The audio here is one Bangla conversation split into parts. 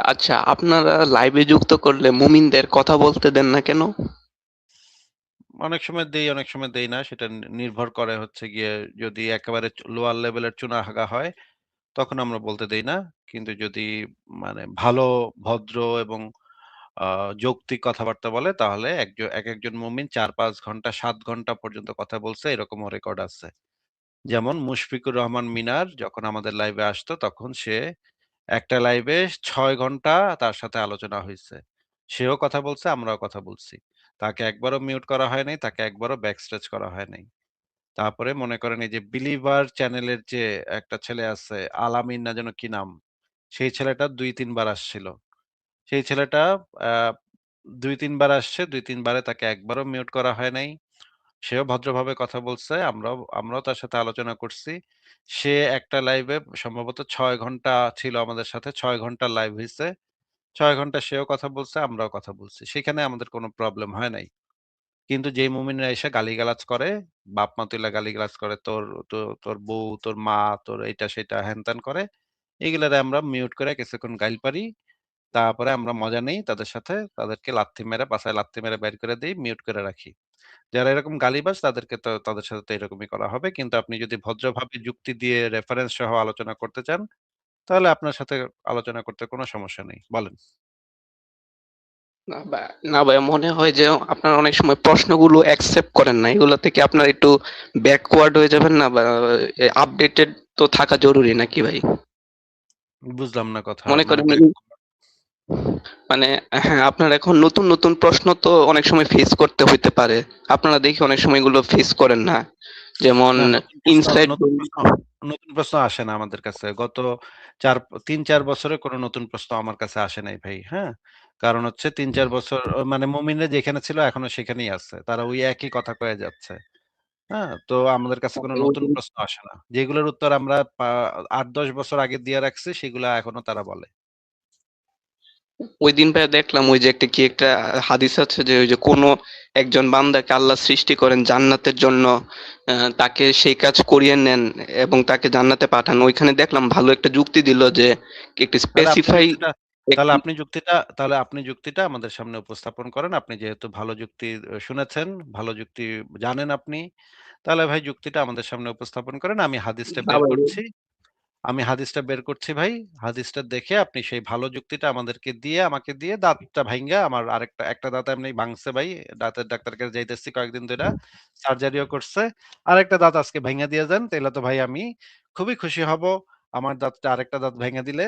আচ্ছা, আপনারা লাইভে যুক্ত করলে মুমিনদের কথা বলতে দেন না কেন? অনেক সময় দেই, অনেক সময় দেই না। সেটা নির্ভর করে হচ্ছে গিয়ে যদি একেবারে লোয়ার লেভেলের চুনাহাগা হয়, তখন আমরা বলতে দেই না। কিন্তু যদি মানে ভালো, ভদ্র এবং আ যৌক্তিক কথাবার্তা বলে তাহলে একেকজন মুমিন ৪-৫ ঘন্টা ৭ ঘন্টা পর্যন্ত কথা বলছে এরকমও রেকর্ড আছে। যেমন মুশফিকুর রহমান মিনার যখন আমাদের লাইভে আসতো তখন সে একটা লাইভে ৬ ঘন্টা তার সাথে আলোচনা হইছে। সেও কথা বলছে, আমরাও কথা বলছি। তাকে একবারও মিউট করা হয় নাই, তাকে একবারও ব্যাকস্টেজ করা হয় নাই। তারপরে মনে করেন এই যে বিলিভার চ্যানেলের যে একটা ছেলে আছে, আলামিন না যেন কি নাম? সেই ছেলেটা ২-৩ বার আসছিল। সেই ছেলেটা আ ২-৩ বার আসছে, ২-৩ বারে তাকে একবারও মিউট করা হয় নাই। সেও ভদ্রভাবে কথা বলছে। আমরাও তার সাথে আলোচনা করছি। সে একটা লাইভে সম্ভবত ৬ ঘন্টা ছিল আমাদের সাথে। ৬ ঘন্টা লাইভ হইছে। ৬ ঘন্টা সেও কথা বলছে, আমরাও কথা বলছি। সেখানে আমাদের কোনো প্রবলেম হয় নাই। কিন্তু যেই মুমিনরা এসে গালিগালাজ করে, বাপ-মা তুইলা গালিগালাজ করে, তোর বউ, তোর মা, তোর এইটা সেইটা হেন-তেন করে, এগুলারে আমরা মিউট করে কিছুক্ষণ গাইল পারি। তারপরে আমরা মজা নেই তাদের সাথে। তাদেরকে লাথি মেরে, পাছায় লাথি মেরে বের করে দেই, মিউট করে রাখি। যারা এরকম গালিবাজ তাদেরকে তো তাদের সাথে তো এরকমই করা হবে। কিন্তু আপনি যদি ভদ্রভাবে যুক্তি দিয়ে রেফারেন্স সহ আলোচনা করতে চান, তাহলে আপনার সাথে আলোচনা করতে কোনো সমস্যা নেই। বলেন। না বা না ভাইয়া, মনে হয় যে আপনারা অনেক সময় প্রশ্নগুলো অ্যাকসেপ্ট করেন না। এগুলো থেকে আপনারা একটু ব্যাকওয়ার্ড হয়ে যাবেন না, বা আপডেটেড তো থাকা জরুরি নাকি ভাই? বুঝলাম না কথা। মনে মানে করেন ব্যাক মানে, হ্যাঁ, আপনার এখন নতুন নতুন প্রশ্ন তো অনেক সময় ফেস করতে হইতে পারে। আপনারা দেখি অনেক সময় এগুলো ফেস করেন না। যেমন না ইনসাইড। নতুন প্রশ্ন আসে না আমাদের কাছে। গত ৪ ৩-৪ বছরে কোনো নতুন প্রশ্ন আমার কাছে আসে নাই ভাই। হ্যাঁ? কারণ হচ্ছে ৩-৪ বছর মানে মুমিনরা যেখানে ছিল এখনো সেখানেই আছে। তারা ওই একই কথা কয়ে যাচ্ছে। হ্যাঁ? তো আমাদের কাছে কোনো নতুন প্রশ্ন আসে না। যেগুলোর উত্তর আমরা ৮-১০ বছর আগে দিয়ে রাখছি সেগুলা এখনো তারা বলে। ওই দিন ভাইয়া দেখলাম ওই যে একটা হাদিস আছে যে ওই যে কোনো একজন বান্দাকে আল্লাহ সৃষ্টি করেন জান্নাতের জন্য, তাকে সেই কাজ করিয়ে নেন এবং তাকে জান্নাতে পাঠান। ওইখানে দেখলাম ভালো একটা যুক্তি দিল যে একটি তাহলে আপনি স্পেসিফাই যুক্তিটা তাহলে একটি। আপনি যুক্তিটা তাহলে আপনি যুক্তিটা আমাদের সামনে উপস্থাপন করেন। আপনি যেহেতু ভালো যুক্তি শুনেছেন, ভালো যুক্তি জানেন আপনি। তাহলে ভাই যুক্তিটা আমাদের সামনে উপস্থাপন করেন। না ভাই, আমি হাদিসটা বের করছি ভাই। হাদিসটা দেখে আপনি সেই ভালো যুক্তিটা আমাকে দিয়ে দাঁতটা ভাইঙ্গা আমার একটা দাঁত এমনি ভাঙছে ভাই। দাঁতের ডাক্তারের কাছে যাইতেছি কয়েকদিন ধইরা। সার্জারিও করছে। আরেকটা দাঁত আজকে ভাইঙ্গা দিয়া যান। তাইলে তো ভাই আমি খুবই খুশি হব। আমার আরেকটা দাঁত ভাইঙ্গা দিলে।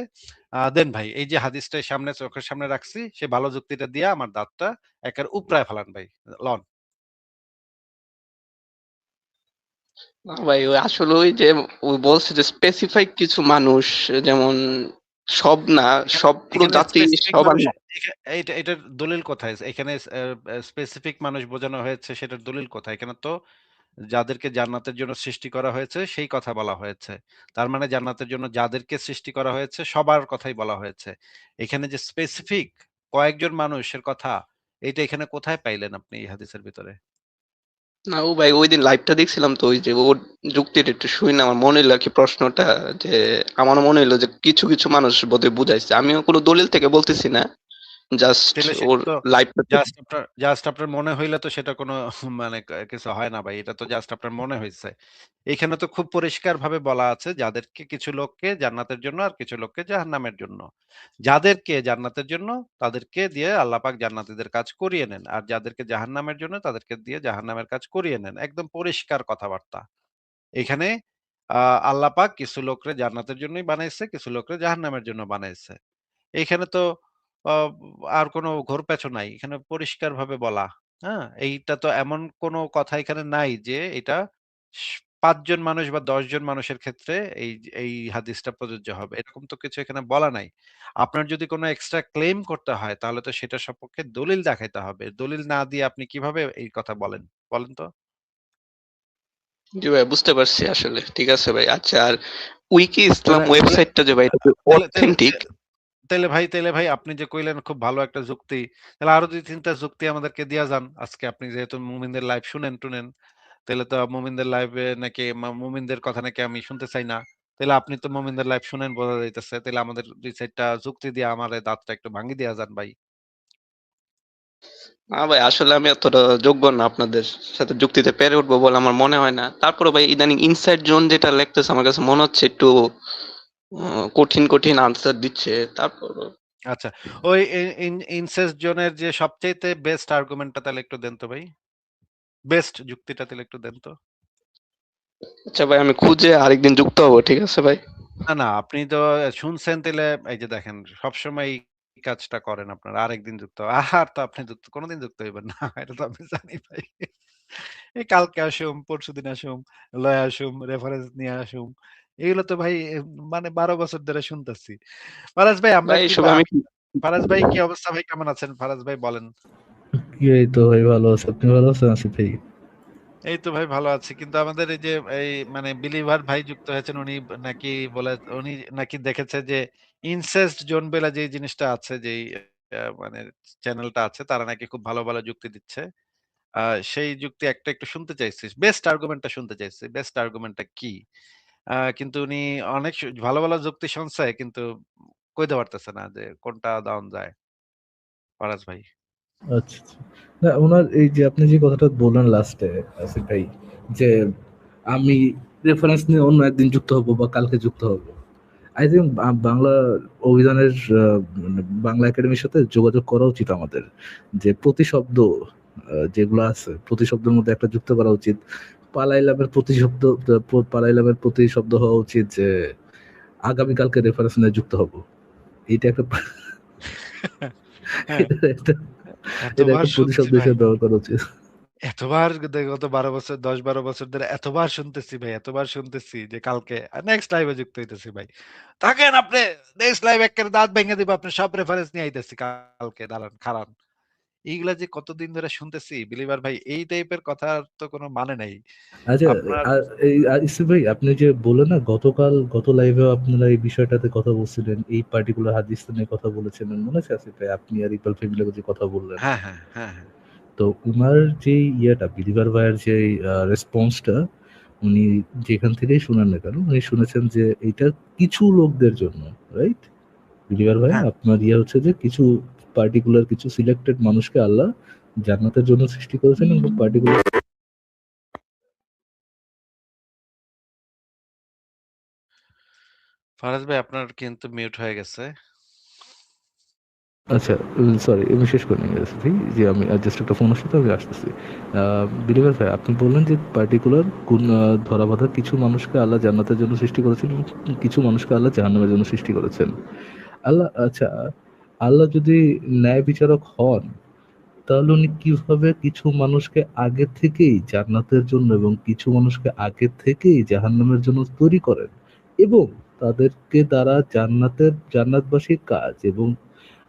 দেন ভাই এই যে হাদিসটা সামনে চোখের সামনে রাখছি, সেই ভালো যুক্তিটা দিয়া আমার দাঁতটা একেবারে উপড়ায় ফেলান ভাই। লন। না ভাই, ওই আসলে ওই যে ওই বলছে যে স্পেসিফাই কিছু মানুষ, যেমন সব না, এখানে সব পুরো এখানে জাতি স্পেসিফিক সবার মানুষ না। এটার দলিল কোথায়? এখানে স্পেসিফিক মানুষ বোঝানো হয়েছে সেটার দলিল কোথায়? এখানে তো যাদেরকে জান্নাতের জন্য সৃষ্টি করা হয়েছে সেই কথা বলা হয়েছে। তার মানে জান্নাতের জন্য যাদেরকে সৃষ্টি করা হয়েছে সবার কথাই বলা হয়েছে। এখানে যে স্পেসিফিক কয়েকজন মানুষের কথা এইটা এখানে কোথায় পাইলেন আপনি এই হাদিসের ভিতরে? না ও ভাই, ওই দিন লাইভটা দেখছিলাম তো ওই যে ওর যুক্তিটা একটু শুই না, আমার মনে হইলো আর কি প্রশ্নটা, যে আমার মনে হইলো যে কিছু কিছু মানুষ বোধহয় বুঝাইছে। আমিও কোনো দলিল থেকে বলতেছি না, জাস্ট তাইলে সেটা ওর তো লাইভটা। জাস্ট আপনার মনে হইলে তো সেটা কোনো মানে কিছু হয় না ভাই। এটা তো জাস্ট আপনার মনে হইছে। এখানে তো খুব পরিষ্কারভাবে বলা আছে যাদেরকে কিছু লোককে জান্নাতের জন্য আর কিছু লোককে জাহান্নামের জন্য। যাদেরকে জান্নাতের জন্য তাদেরকে দিয়ে আল্লাহ পাক জান্নাতীদের কাজ করিয়ে নেন। আর যাদেরকে জাহান্নামের জন্য তাদেরকে দিয়ে জাহান্নামের কাজ করিয়ে নেন। একদম পরিষ্কার কথাবার্তা। এখানে আল্লাহ পাক কিছু লোকরে জান্নাতের জন্যই বানাইছে, কিছু লোকরে জাহান্নামের জন্য বানাইছে। এখানে তো অ আর কোনো ঘোরপ্যাঁচও নাই। এখানে পরিষ্কারভাবে বলা। হ্যাঁ? এইটা তো এমন কোনো কথা এখানে নাই যে এটা ৫ জন মানুষ বা ১০ জন মানুষের ক্ষেত্রে এই হাদিসটা প্রযোজ্য হবে। এরকম তো কিছু এখানে বলা নাই। আপনার যদি কোনো এক্সট্রা ক্লেইম করতে হয় তাহলে তো সেটার সপক্ষে দলিল দেখাইতে হবে। দলিল না দিয়ে আপনি কিভাবে এই কথা বলেন? বলেন তো? জি ভাই, বুঝতে পারছি আসলে। ঠিক আছে ভাই। আচ্ছা, আর উইকি ইসলাম তাহলে তাহলে ওয়েবসাইটটা যে ভাই, এটা কি তাহলে তাহলে অথেন্টিক? তাইলে ভাই আপনি যে কইলেন খুব ভালো একটা যুক্তি। তাহলে আরো ২-৩ টা যুক্তি আমাদেরকে দিয়া যান। আজকে আপনি যেহেতু মুমিনদের লাইভ শুনেন-টুনেন, তাইলে তো মুমিনদের লাইভে নাকি মুমিনদের কথা নাকি আমি শুনতে চাই না। তাইলে আপনি তো মোমিনদের লাইভ শুনেন বোঝা যাইতেছে। তাইলে আমাদের ২-৪ টা যুক্তি দিয়ে আমারে দাঁতটা একটু ভাঙ্গি দিয়া যান ভাই। না ভাই, আসলে আমি এতটা যোগ্য না আপনাদের সাথে যুক্তিতে পেরে উঠবো বলে আমার মনে হয় না। তারপরে ভাই ইদানিং ইনসাইড জোন যেটা লেখতেছে আমার কাছে মনে হচ্ছে একটু কঠিন কঠিন আনসার দিচ্ছে। তারপর আচ্ছা, ওই ইনসেস্ট জোনের যে সবচাইতে বেস্ট আর্গুমেন্টটা তাহলে একটু দেন তো ভাই। বেস্ট যুক্তিটা তাহলে একটু দেন তো। আচ্ছা ভাই, আমি খুঁজে আরেকদিন যুক্ত হবো, ঠিক আছে ভাই? না, না, আপনি তো শুনছেন তাইলে এই যে দেখেন সবসময় এই কাজটা করেন আপনারা। আরেকদিন যুক্ত আর তো আপনি যুক্ত কোনদিন যুক্ত হইবেন না। এটা তো আমি জানি ভাই। এই কালকে আসুম, পরশুদিন আসুম, লয়ে আসুম, রেফারেন্স নিয়ে আসুম। এগুলো তো ভাই মানে ১২ বছর ধরে শুনতেছি। ফারাজ ভাই আমরা ভাই কি এসব আমি ফারাজ ভাই কি অবস্থা ভাই কেমন আছেন? ফারাজ ভাই বলেন। কি এই তো ভাই ভালো আছে। আপনি ভালো আছেন আসিফ ভাই? এই তো ভাই ভালো আছি। কিন্তু আমাদের এই যে এই মানে বিলিভার ভাই যুক্ত হয়েছেন উনি নাকি বলে উনি নাকি দেখেছে যে ইনসেস্ট জোন বেলা যে জিনিসটা আছে যেই মানে চ্যানেলটা আছে তারা নাকি খুব ভালো, ভালো যুক্তি দিচ্ছে। আ সেই যুক্তি একটা একটু শুনতে চাইছি। বেস্ট আর্গুমেন্টটা শুনতে চাইছি। বেস্ট আর্গুমেন্টটা কি? কিন্তু উনি অনেক ভালো, ভালো যুক্তি শুনছে কিন্তু কইতে পারতেছে না যে কোনটা দেওয়া যায়। ফারাজ ভাই। আচ্ছা, আচ্ছা। না উনার এই যে আপনি যে কথাটা বললেন লাস্টে আসিফ ভাই, যে আমি রেফারেন্স নিয়ে অন্য একদিন যুক্ত হব বা কালকে যুক্ত হব। আই থিংক বাংলা অভিধানের মানে বাংলা একাডেমির সাথে যোগাযোগ করা উচিত আমাদের। যে প্রতিশব্দ যেগুলো আছে প্রতিশব্দের মধ্যে একটা যুক্ত করা উচিত। পালাইলামের প্রতিশব্দ পালাইলামের প্রতিশব্দ হওয়া উচিত যে আগামীকালকে রেফারেন্স নিয়ে যুক্ত হব। এইটা একটা হ্যাঁ, এটা একটা এটা এতবার একটা শুনছি প্রতিশব্দ ভাই। হিসেবে ব্যবহার করা উচিত। এতবার গত ১২ বছর ১০-১২ বছর ধরে এতবার শুনতেছি ভাই, এতবার শুনতেছি যে কালকে নেক্সট লাইভে যুক্ত হইতেছি ভাই। থাকেন আপনি নেক্সট লাইভ এক্কেরে দাঁত ভেঙে দিব। আপনি সব রেফারেন্স নিয়ে আইতেছি কালকে দাঁড়ান, খাড়ান। এইগুলা যে কতদিন ধরে শুনতেছি বিলিভার ভাই এই টাইপের কথার তো কোনো মানে নাই। আচ্ছা, আপনার এই ইসিফ ভাই আপনি যে বললেন না গত লাইভে আপনারা এই বিষয়টাতে কথা বলছিলেন, এই পার্টিকুলার হাদিসটা নিয়ে কথা বলেছিলেন, মনে আছে আসিফ ভাই? আপনি আর ইকবাল ফ্যামিলি যে কথা বললেন, হ্যাঁ, হ্যাঁ, হ্যাঁ, হ্যাঁ। তো উনার যে ইয়েটা বিলিভার ভাইয়ের যে রেসপন্সটা উনি যেখান থেকেই শুনেন না কেন উনি শুনেছেন যে এটা কিছু লোকদের জন্য, রাইট? বিলিভার ভাই হ্যাঁ, আপনার ইয়ে হচ্ছে যে কিছু পার্টিকুলার কিছু সিলেক্টেড মানুষকে আল্লাহ জান্নাতের জন্য সৃষ্টি করেছেন এবং পার্টিকুলার। ফারাজ ভাই আপনার কিন্তু মিউট হয়ে গেছে। আচ্ছা, সরি আমি শেষ করে নিয়ে গেছি ভাই, যে আমি জাস্ট একটা ফোন আসছে তো আমি আসতেছি। বিলিভার ভাই আপনি বললেন যে পার্টিকুলার কোন ধরা বাঁধা কিছু মানুষকে আল্লাহ জান্নাতের জন্য সৃষ্টি করেছেন এবং কিছু মানুষকে আল্লাহ জাহান্নামের জন্য সৃষ্টি করেছেন। আল্লাহ আচ্ছা, আল্লাহ যদি ন্যায় বিচারক হন তাহলে উনি কিভাবে কিছু মানুষকে আগে থেকেই জান্নাতের জন্য এবং কিছু মানুষকে আগে থেকেই জাহান্নামের জন্য তৈরি করেন এবং তাদেরকে দ্বারা জান্নাতবাসীর কাজ এবং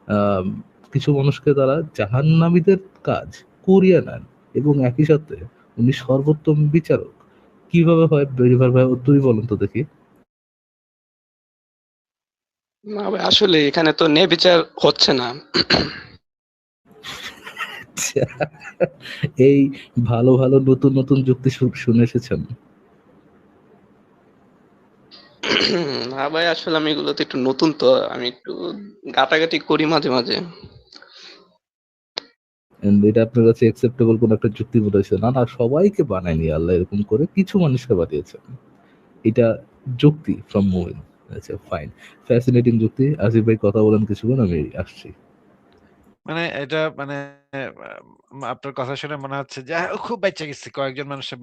আম কিছু মানুষকে তারা জাহান্নামীদের কাজ করিয়ে নেন এবং একই সাথে উনি সর্বোত্তম বিচারক। কিভাবে হয় বেরিভার ভাই তুই বলুন তো দেখি। না ভাই, আসলে এখানে তো ন্যায় বিচার হচ্ছে না। আচ্ছা, এই ভালো ভালো নতুন নতুন যুক্তি শুনে এসেছেন। না ভাই, আসলে আমি এগুলোতে একটু নতুন, তো আমি একটু ঘাটাঘাটি করি মাঝে মাঝে। And এটা আপনার কাছে একসেপ্টেবল কোন একটা যুক্তি মনে হয়েছে? না না, সবাইকে বানায়নি আল্লাহ, এরকম করে কিছু মানুষকে বানিয়েছেন। এটা যুক্তি ফ্রম মুভিন। আচ্ছা ফাইন, ফ্যাসিনেটিং যুক্তি। আসিফ ভাই কথা বলেন কিছুক্ষণ, আমি আসছি। মানে এটা মানে আপনার কথা শুনে মনে হচ্ছে যে খুব বাইচা গেছি। কয়েকজন মানুষে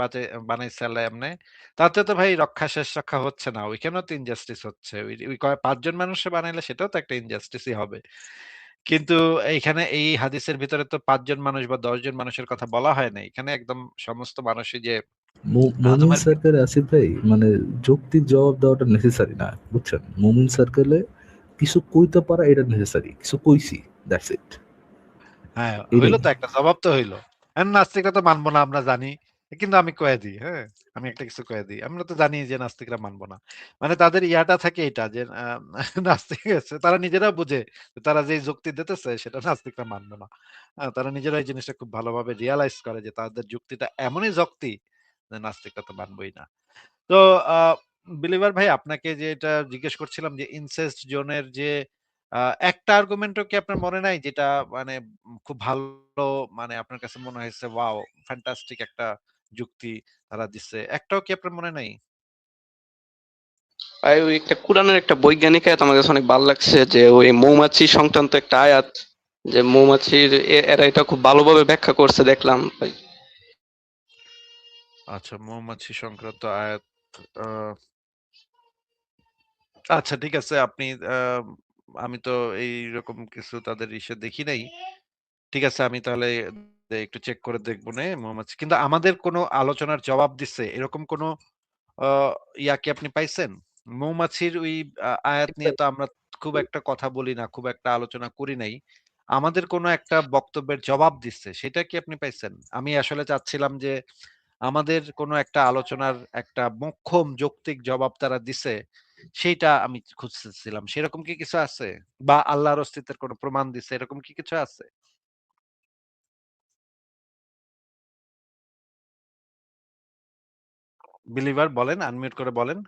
বানাইছে আল্লাহ এমনে। তাতে তো ভাই শেষ রক্ষা হচ্ছে না। ওইখানেও তো ইনজাস্টিস হচ্ছে। ওই ওই ৫ জন মানুষে বানাইলে সেটাও তো একটা ইনজাস্টিসই হবে। কিন্তু এইখানে এই হাদিসের ভিতরে তো ৫ জন মানুষ বা ১০ জন মানুষের কথা বলা হয় নাই। এখানে একদম সমস্ত মানুষই যে মুমিন আদমের সার্কেলে আসিফ ভাই মানে যৌক্তিক জবাব দেওয়াটা নেসেসারি না, বুঝছেন? মুমিন সার্কেলে কিছু কইতে পারা এটা নেসেসারি, কিছু কইছি, দ্যাটস ইট। হ্যাঁ, হইল এটাই। তো একটা জবাব তো হইল। নাস্তিকরা তো মানব না আমরা জানি। কিন্তু আমি কয়ে দিই, হ্যাঁ? আমি একটা কিছু কয়ে দিই। আমরা তো জানি যে নাস্তিকরা মানব না। মানে তাদের ইয়াটা থাকে এটা যে নাস্তিক আছে তারা নিজেরাও বুঝে যে তারা যে যুক্তি দিতেছে সেটা নাস্তিকরা মানবে না। তারা নিজেরা এই জিনিসটা খুব ভালোভাবে রিয়ালাইজ করে যে তাদের যুক্তিটা এমনই যক্তি যে নাস্তিকরা তো মানবই না। তো আ বিলিভার ভাই আপনাকে যেটা জিজ্ঞেস করছিলাম যে ইনসেস্ট জোনের যে একটা আর্গুমেন্টও কি আপনার মনে নাই যেটা মানে খুব ভালো, মানে আপনার কাছে মনে হয়েছে ওয়াও ফ্যান্টাস্টিক একটা যুক্তি তারা দিচ্ছে, একটাও কি আপনার মনে নাই? ভাই ওই একটা কোরআনের একটা বৈজ্ঞানিক আয়াত আমার কাছে অনেক ভালো লাগছে, যে ওই মৌমাছি সংক্রান্ত একটা আয়াত, যে মৌমাছির এরা এটা খুব ভালোভাবে ব্যাখ্যা করছে দেখলাম ভাই। আচ্ছা, মৌমাছি সংক্রান্ত আয়াত। আহ, আচ্ছা ঠিক আছে, আপনি আমি তো এইরকম কিছু তাদের ইসে দেখি নাই। ঠিক আছে, আমি তাহলে একটু চেক করে দেখবো নে মৌমাছি, কিন্তু আমাদের কোনো আলোচনার জবাব দিচ্ছে এরকম কোনো ইয়া কি আপনি পাইছেন? মৌমাছির ওই আয়াত নিয়ে তো আমরা খুব একটা কথা বলি না, খুব একটা আলোচনা করি নাই। আমাদের কোনো একটা বক্তব্যের জবাব দিচ্ছে, সেটা কি আপনি পাইছেন? আমি আসলে চাচ্ছিলাম যে আমাদের কোনো একটা আলোচনার একটা মোক্ষম যৌক্তিক জবাব তারা দিছে, সেইটা আমি খুঁজতেছিলাম। সেরকম কি কিছু আছে? বা আল্লাহর অস্তিত্বের কোনো প্রমাণ দিছে, এরকম কি কিছু আছে? বিলিভার বলেন, আনমিউট করে বলেন।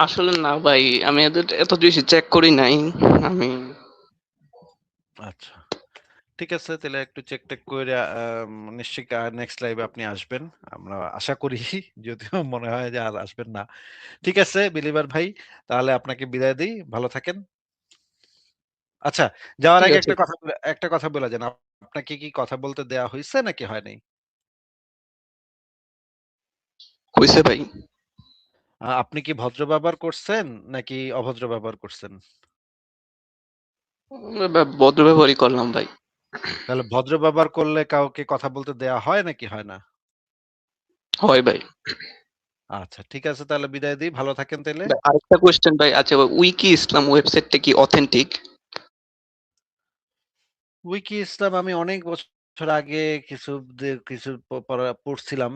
আসলে না ভাই, আমি এদের এত বেশি চেক করি নাই আমি। আচ্ছা ঠিক আছে, তাহলে একটু চেক টেক করে নিশ্চয়ই নেক্সট লাইভে আপনি আসবেন, আমরা আশা করি। যদিও মনে হয় যে আর আসবেন না। ঠিক আছে বিলিভার ভাই, তাহলে আপনাকে বিদায় দিই, ভালো থাকেন। আচ্ছা, যাওয়ার ঠিক আগে আছে। একটা কথা বলে যান, আপনাকে কি কথা বলতে দেয়া হয়েছে নাকি হয় নাই? কইছে ভাই। আপনি কি ভদ্র ব্যবহার করছেন নাকি অভদ্র ব্যবহার করছেন? ভদ্র ব্যবহারই করলাম ভাই। তাহলে ভদ্র ব্যবহার করলে কাউকে কথা বলতে দেয়া হয় নাকি হয় না? হয় ভাই। আচ্ছা ঠিক আছে, তাহলে বিদায় দিই, ভালো থাকেন তাইলে। ভাই, আরেকটা কোয়েশ্চেন ভাই, আচ্ছা ভাই, উইকি ইসলাম ওয়েবসাইটটা কি অথেন্টিক? উইকি ইসলাম আমি অনেক বছর আগে কিছু কিছু পড়ছিলাম।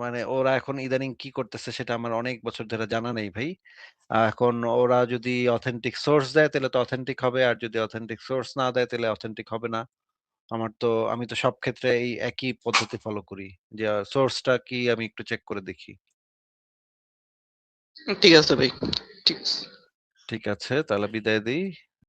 মানে ওরা এখন ইদানিং কি করতেছে সেটা আমার অনেক বছর ধরে জানা নেই ভাই। এখন ওরা যদি অথেন্টিক সোর্স দেয় তাহলে তো অথেন্টিক হবে, আর যদি অথেন্টিক সোর্স না দেয় তাহলে অথেন্টিক হবে না। আমি তো সব ক্ষেত্রে এই একই পদ্ধতি ফলো করি, যে সোর্সটা কি আমি একটু চেক করে দেখি। ঠিক আছে ভাই। ঠিক আছে। ঠিক আছে, তাহলে বিদায় দিই।